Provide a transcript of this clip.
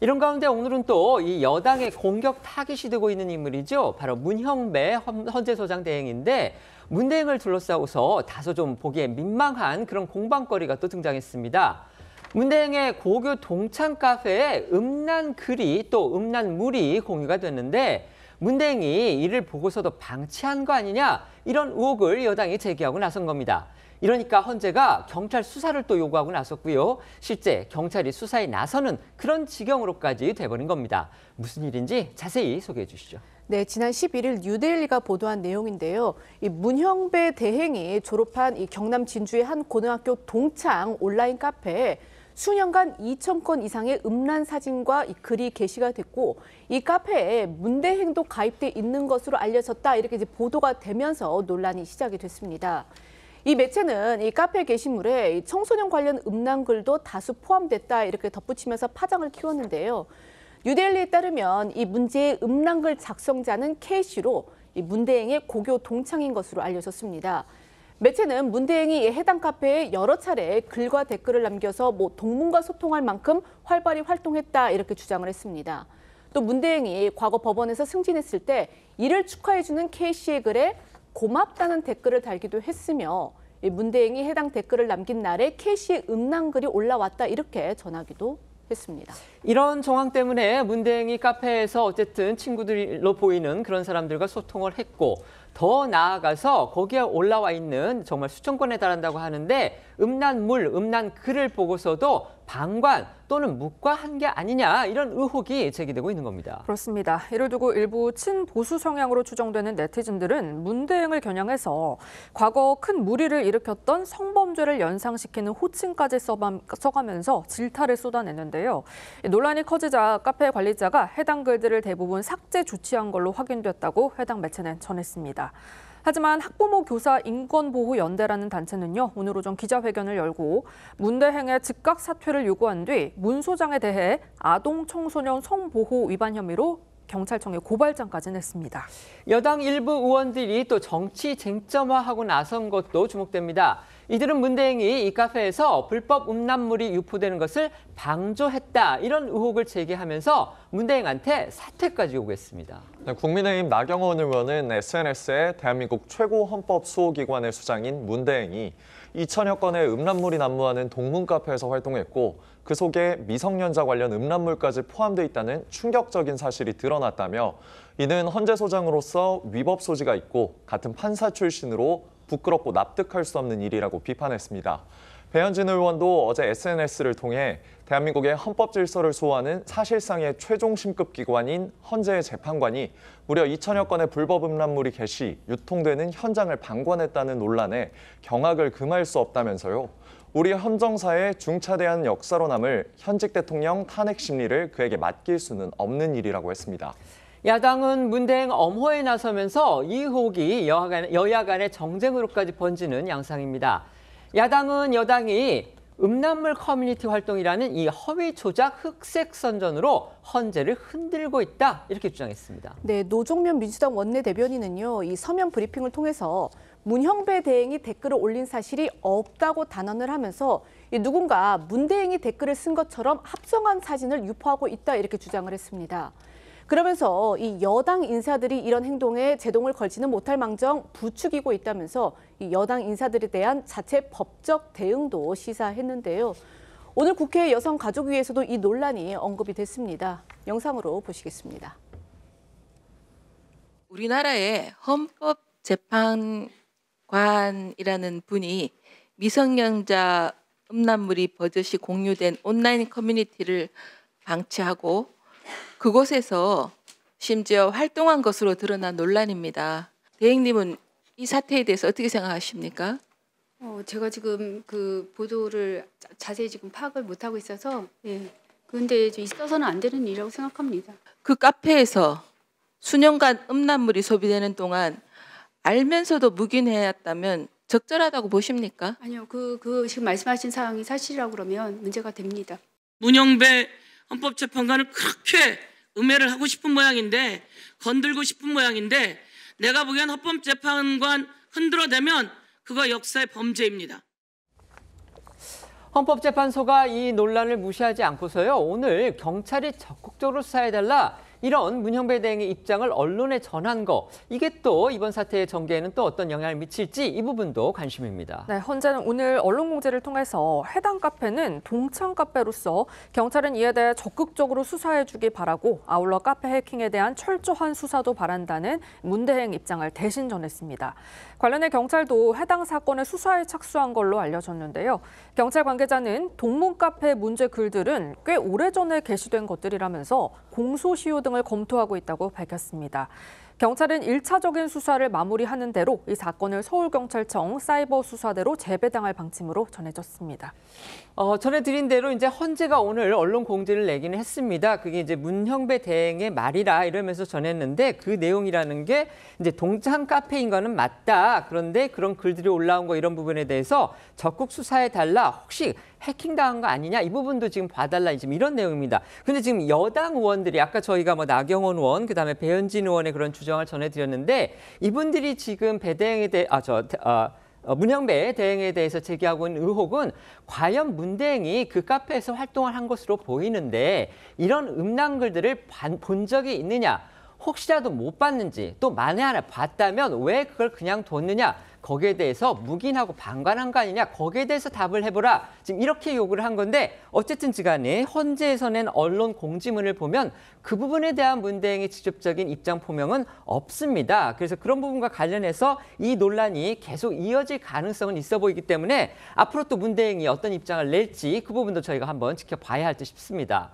이런 가운데 오늘은 또 이 여당의 공격 타깃이 되고 있는 인물이죠. 바로 문형배 헌재소장 대행인데 문 대행을 둘러싸고서 다소 좀 보기에 민망한 그런 공방거리가 또 등장했습니다. 문 대행의 고교 동창 카페에 음란 글이 또 음란 물이 공유가 됐는데 문 대행이 이를 보고서도 방치한 거 아니냐 이런 의혹을 여당이 제기하고 나선 겁니다. 이러니까 헌재가 경찰 수사를 또 요구하고 나섰고요. 실제 경찰이 수사에 나서는 그런 지경으로까지 돼버린 겁니다. 무슨 일인지 자세히 소개해 주시죠. 네, 지난 11일 뉴데일리가 보도한 내용인데요. 이 문형배 대행이 졸업한 이 경남 진주의 한 고등학교 동창 온라인 카페에 수년간 2,000건 이상의 음란 사진과 이 글이 게시가 됐고 이 카페에 문 대행도 가입돼 있는 것으로 알려졌다 이렇게 이제 보도가 되면서 논란이 시작이 됐습니다. 이 매체는 이 카페 게시물에 청소년 관련 음란 글도 다수 포함됐다 이렇게 덧붙이면서 파장을 키웠는데요. 뉴데일리에 따르면 이 문제의 음란글 작성자는 K씨로 이 문 대행의 고교 동창인 것으로 알려졌습니다. 매체는 문 대행이 해당 카페에 여러 차례 글과 댓글을 남겨서 동문과 소통할 만큼 활발히 활동했다 이렇게 주장을 했습니다. 또 문 대행이 과거 법원에서 승진했을 때 이를 축하해주는 K씨의 글에 고맙다는 댓글을 달기도 했으며 문 대행이 해당 댓글을 남긴 날에 K씨의 음란글이 올라왔다 이렇게 전하기도 했습니다. 이런 정황 때문에 문 대행이 카페에서 어쨌든 친구들로 보이는 그런 사람들과 소통을 했고 더 나아가서 거기에 올라와 있는 정말 수천 건에 달한다고 하는데 음란물, 음란글을 보고서도 방관 또는 묵과한 게 아니냐 이런 의혹이 제기되고 있는 겁니다. 그렇습니다. 이를 두고 일부 친보수 성향으로 추정되는 네티즌들은 문 대행을 겨냥해서 과거 큰 물의를 일으켰던 성범죄를 연상시키는 호칭까지 써가면서 질타를 쏟아냈는데요. 논란이 커지자 카페 관리자가 해당 글들을 대부분 삭제 조치한 걸로 확인됐다고 해당 매체는 전했습니다. 하지만 학부모 교사 인권보호연대라는 단체는요, 오늘 오전 기자회견을 열고 문 대행의 즉각 사퇴를 요구한 뒤 문 소장에 대해 아동 청소년 성보호 위반 혐의로 경찰청에 고발장까지 냈습니다. 여당 일부 의원들이 또 정치 쟁점화하고 나선 것도 주목됩니다. 이들은 문 대행이 이 카페에서 불법 음란물이 유포되는 것을 방조했다 이런 의혹을 제기하면서 문 대행한테 사퇴까지 요구했습니다. 네, 국민의힘 나경원 의원은 SNS에 대한민국 최고 헌법 수호기관의 수장인 문 대행이 2천여 건의 음란물이 난무하는 동문 카페에서 활동했고 그 속에 미성년자 관련 음란물까지 포함돼 있다는 충격적인 사실이 드러났다며 이는 헌재소장으로서 위법 소지가 있고 같은 판사 출신으로 부끄럽고 납득할 수 없는 일이라고 비판했습니다. 배현진 의원도 어제 SNS를 통해 대한민국의 헌법 질서를 수호하는 사실상의 최종 심급 기관인 헌재의 재판관이 무려 2천여 건의 불법 음란물이 게시, 유통되는 현장을 방관했다는 논란에 경악을 금할 수 없다면서요. 우리 헌정사의 중차대한 역사로 남을 현직 대통령 탄핵 심리를 그에게 맡길 수는 없는 일이라고 했습니다. 야당은 문 대행 엄호에 나서면서 이 의혹이 여야 간의 정쟁으로까지 번지는 양상입니다. 야당은 여당이 음란물 커뮤니티 활동이라는 이 허위 조작 흑색 선전으로 헌재를 흔들고 있다 이렇게 주장했습니다. 네, 노종면 민주당 원내대변인은요, 이 서면 브리핑을 통해서 문형배 대행이 댓글을 올린 사실이 없다고 단언을 하면서 누군가 문 대행이 댓글을 쓴 것처럼 합성한 사진을 유포하고 있다 이렇게 주장을 했습니다. 그러면서 이 여당 인사들이 이런 행동에 제동을 걸지는 못할 망정 부추기고 있다면서 이 여당 인사들에 대한 자체 법적 대응도 시사했는데요. 오늘 국회 여성가족위에서도 이 논란이 언급이 됐습니다. 영상으로 보시겠습니다. 우리나라의 헌법재판관이라는 분이 미성년자 음란물이 버젓이 공유된 온라인 커뮤니티를 방치하고 그곳에서 심지어 활동한 것으로 드러난 논란입니다. 대행님은 이 사태에 대해서 어떻게 생각하십니까? 제가 지금 그 보도를 자세히 지금 파악을 못하고 있어서 그런데 있어서는 안 되는 일이라고 생각합니다. 그 카페에서 수년간 음란물이 소비되는 동안 알면서도 묵인해왔다면 적절하다고 보십니까? 아니요. 그 지금 말씀하신 사항이 사실이라고 그러면 문제가 됩니다. 문형배 헌법재판관을 그렇게 음해를 하고 싶은 모양인데 건들고 싶은 모양인데 내가 보기엔 헌법재판관 흔들어대면 그거 역사의 범죄입니다. 헌법재판소가 이 논란을 무시하지 않고서요. 오늘 경찰이 적극적으로 수사해달라. 이런 문형배 대행의 입장을 언론에 전한 거. 이게 또 이번 사태의 전개에는 또 어떤 영향을 미칠지 이 부분도 관심입니다. 네, 헌재는 오늘 언론 공지를 통해서 해당 카페는 동창 카페로서 경찰은 이에 대해 적극적으로 수사해주기 바라고 아울러 카페 해킹에 대한 철저한 수사도 바란다는 문대행 입장을 대신 전했습니다. 관련해 경찰도 해당 사건의 수사에 착수한 걸로 알려졌는데요. 경찰 관계자는 동문 카페 문제 글들은 꽤 오래전에 게시된 것들이라면서 공소시효 등을 검토하고 있다고 밝혔습니다. 경찰은 1차적인 수사를 마무리하는 대로 이 사건을 서울경찰청 사이버수사대로 재배당할 방침으로 전해졌습니다. 전해드린 대로 이제 헌재가 오늘 언론 공지를 내기는 했습니다. 그게 이제 문형배 대행의 말이라 이러면서 전했는데 그 내용이라는 게 이제 동창 카페인 거는 맞다. 그런데 그런 글들이 올라온 거 이런 부분에 대해서 적극 수사해달라. 혹시 해킹당한 거 아니냐? 이 부분도 지금 봐달라. 지금 이런 내용입니다. 근데 지금 여당 의원들이 아까 저희가 뭐 나경원 의원, 그다음에 배현진 의원의 그런 주장을 전해드렸는데 이분들이 지금 배 대행에 대해 문형배 대행에 대해서 제기하고 있는 의혹은 과연 문 대행이 그 카페에서 활동을 한 것으로 보이는데 이런 음란 글들을 본 적이 있느냐? 혹시라도 못 봤는지 또 만에 하나 봤다면 왜 그걸 그냥 뒀느냐? 거기에 대해서 묵인하고 방관한 거 아니냐? 거기에 대해서 답을 해보라. 지금 이렇게 요구를 한 건데 어쨌든 간에 헌재에서 낸 언론 공지문을 보면 그 부분에 대한 문 대행의 직접적인 입장 표명은 없습니다. 그래서 그런 부분과 관련해서 이 논란이 계속 이어질 가능성은 있어 보이기 때문에 앞으로 또 문 대행이 어떤 입장을 낼지 그 부분도 저희가 한번 지켜봐야 할 듯 싶습니다.